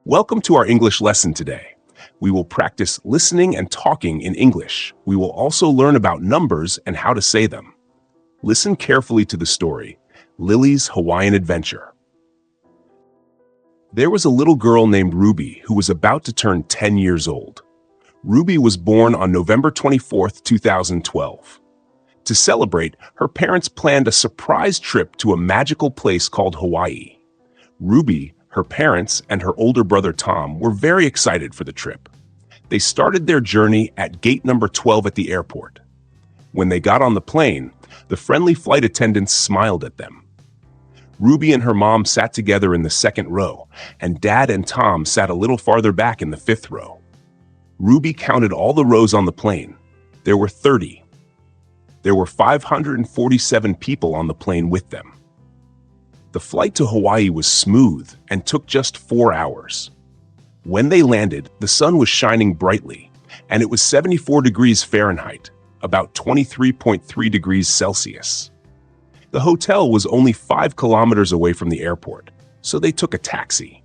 Welcome to our English lesson today. We will practice listening and talking in English. We will also learn about numbers and how to say them. Listen carefully to the story, Lily's Hawaiian Adventure. There was a little girl named Ruby who was about to turn 10 years old. Ruby was born on November 24, 2012. To celebrate, her parents planned a surprise trip to a magical place called Hawaii. Ruby, her parents, and her older brother Tom were very excited for the trip. They started their journey at gate number 12 at the airport. When they got on the plane, the friendly flight attendants smiled at them. Ruby and her mom sat together in the second row, and Dad and Tom sat a little farther back in the fifth row. Ruby counted all the rows on the plane. There were 30. There were 547 people on the plane with them. The flight to Hawaii was smooth and took just 4 hours. When they landed, the sun was shining brightly, and it was 74 degrees Fahrenheit, about 23.3 degrees Celsius. The hotel was only 5 kilometers away from the airport, so they took a taxi.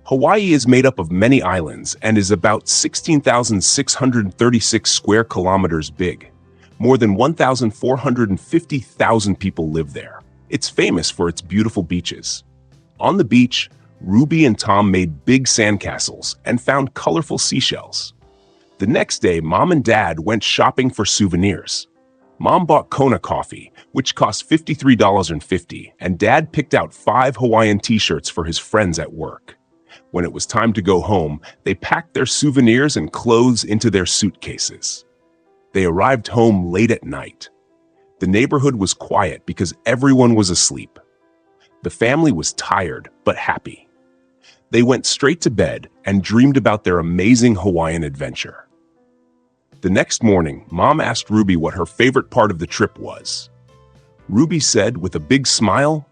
Hawaii is made up of many islands and is about 16,636 square kilometers big. More than 1,450,000 people live there. It's famous for its beautiful beaches. On the beach, Ruby and Tom made big sandcastles and found colorful seashells. The next day, Mom and Dad went shopping for souvenirs. Mom bought Kona coffee, which cost $53.50, and Dad picked out 5 Hawaiian t-shirts for his friends at work. When it was time to go home, they packed their souvenirs and clothes into their suitcases. They arrived home late at night. The neighborhood was quiet because everyone was asleep. The family was tired but happy. They went straight to bed and dreamed about their amazing Hawaiian adventure. The next morning, Mom asked Ruby what her favorite part of the trip was. Ruby said with a big smile,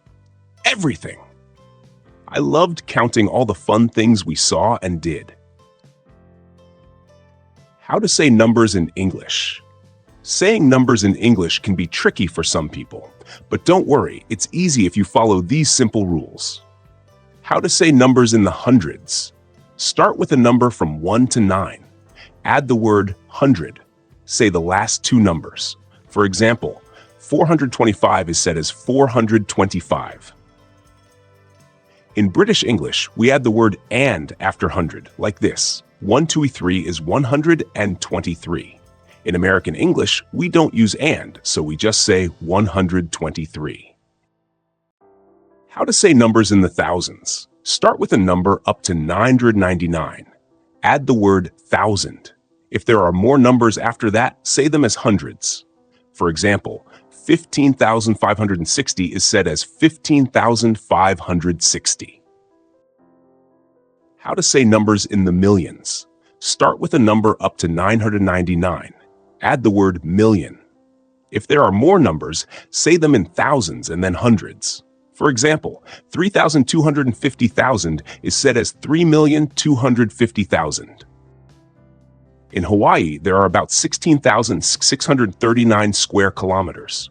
"Everything. I loved counting all the fun things we saw and did." How to say numbers in English. Saying numbers in English can be tricky for some people, but don't worry, it's easy if you follow these simple rules. How to say numbers in the hundreds. Start with a number from 1 to 9. Add the word hundred. Say the last 2 numbers. For example, 425 is said as 425. In British English, we add the word and after hundred, like this. 123 is 123. In American English, we don't use and, so we just say 123. How to say numbers in the thousands. Start with a number up to 999. Add the word thousand. If there are more numbers after that, say them as hundreds. For example, 15,560 is said as 15,560. How to say numbers in the millions. Start with a number up to 999. Add the word million. If there are more numbers, say them in thousands and then hundreds. For example, 3,250,000 is said as 3,250,000. In Hawaii, there are about 16,639 square kilometers.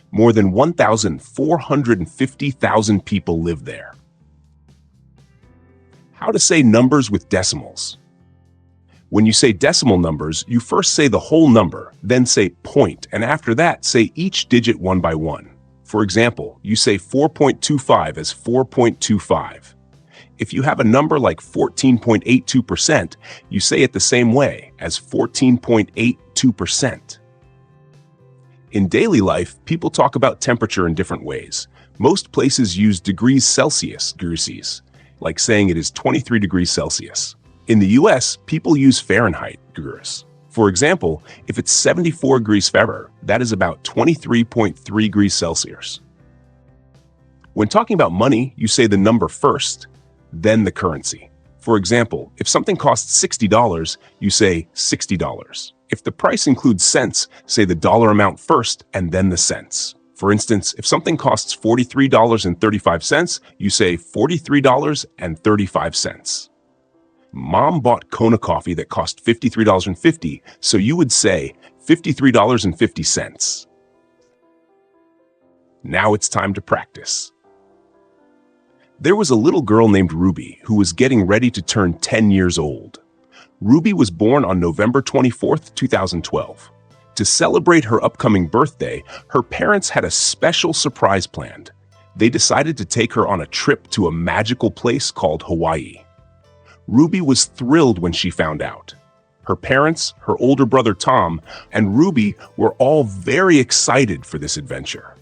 More than 1,450,000 people live there. How to say numbers with decimals. When you say decimal numbers, you first say the whole number, then say point, and after that, say each digit one by one. For example, you say 4.25 as 4.25. If you have a number like 14.82%, you say it the same way, as 14.82%. In daily life, people talk about temperature in different ways. Most places use degrees Celsius, like saying it is 23 degrees Celsius. In the US, people use Fahrenheit, degrees. For example, if it's 74 degrees Fahrenheit, that is about 23.3 degrees Celsius. When talking about money, you say the number first, then the currency. For example, if something costs $60, you say $60. If the price includes cents, say the dollar amount first and then the cents. For instance, if something costs $43.35, you say $43.35. Mom bought Kona coffee that cost $53.50, so you would say $53.50. Now it's time to practice. There was a little girl named Ruby who was getting ready to turn 10 years old. Ruby was born on November 24th, 2012. To celebrate her upcoming birthday, her parents had a special surprise planned. They decided to take her on a trip to a magical place called Hawaii. Ruby was thrilled when she found out. Her parents, her older brother Tom, and Ruby were all very excited for this adventure.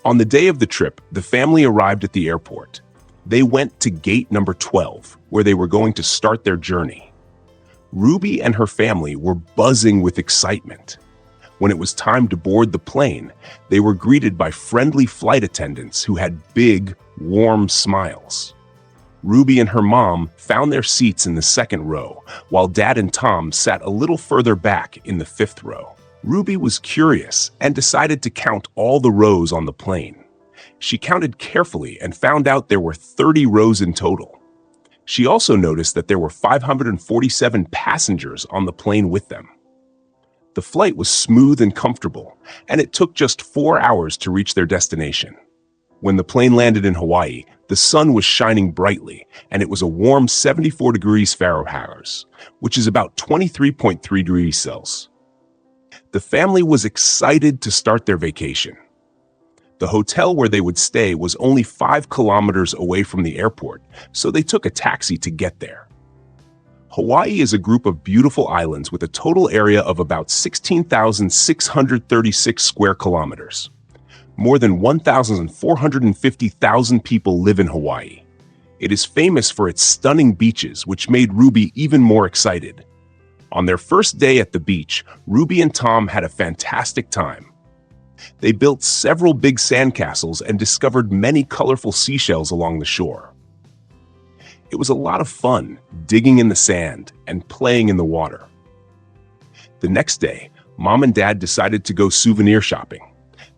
On the day of the trip, the family arrived at the airport. They went to gate number 12, where they were going to start their journey. Ruby and her family were buzzing with excitement. When it was time to board the plane, they were greeted by friendly flight attendants who had big, warm smiles. Ruby and her mom found their seats in the second row, while Dad and Tom sat a little further back in the fifth row. Ruby was curious and decided to count all the rows on the plane. She counted carefully and found out there were 30 rows in total. She also noticed that there were 547 passengers on the plane with them. The flight was smooth and comfortable, and it took just 4 hours to reach their destination. When the plane landed in Hawaii, the sun was shining brightly, and it was a warm 74 degrees Fahrenheit, which is about 23.3 degrees Celsius. The family was excited to start their vacation. The hotel where they would stay was only 5 kilometers away from the airport, so they took a taxi to get there. Hawaii is a group of beautiful islands with a total area of about 16,636 square kilometers. More than 1,450,000 people live in Hawaii. It is famous for its stunning beaches, which made Ruby even more excited. On their first day at the beach, Ruby and Tom had a fantastic time. They built several big sandcastles and discovered many colorful seashells along the shore. It was a lot of fun digging in the sand and playing in the water. The next day, Mom and Dad decided to go souvenir shopping.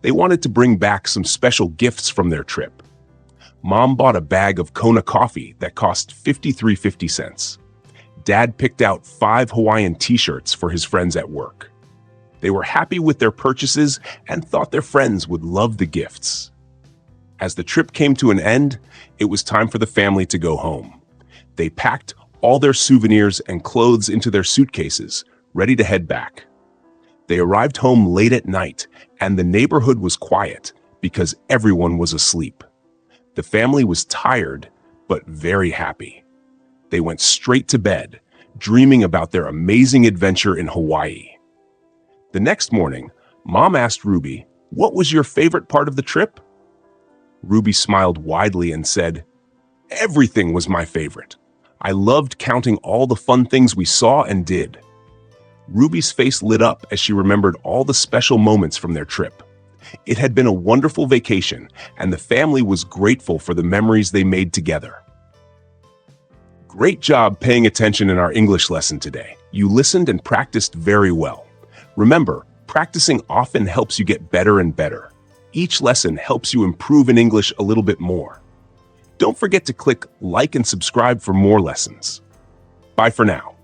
They wanted to bring back some special gifts from their trip. Mom bought a bag of Kona coffee that cost 53.50 cents. Dad picked out 5 Hawaiian t-shirts for his friends at work. They were happy with their purchases and thought their friends would love the gifts. As the trip came to an end, it was time for the family to go home. They packed all their souvenirs and clothes into their suitcases, ready to head back. They arrived home late at night, and the neighborhood was quiet because everyone was asleep. The family was tired, but very happy. They went straight to bed, dreaming about their amazing adventure in Hawaii. The next morning, Mom asked Ruby, "What was your favorite part of the trip?" Ruby smiled widely and said, "Everything was my favorite. I loved counting all the fun things we saw and did." Ruby's face lit up as she remembered all the special moments from their trip. It had been a wonderful vacation, and the family was grateful for the memories they made together. Great job paying attention in our English lesson today. You listened and practiced very well. Remember, practicing often helps you get better and better. Each lesson helps you improve in English a little bit more. Don't forget to click like and subscribe for more lessons. Bye for now.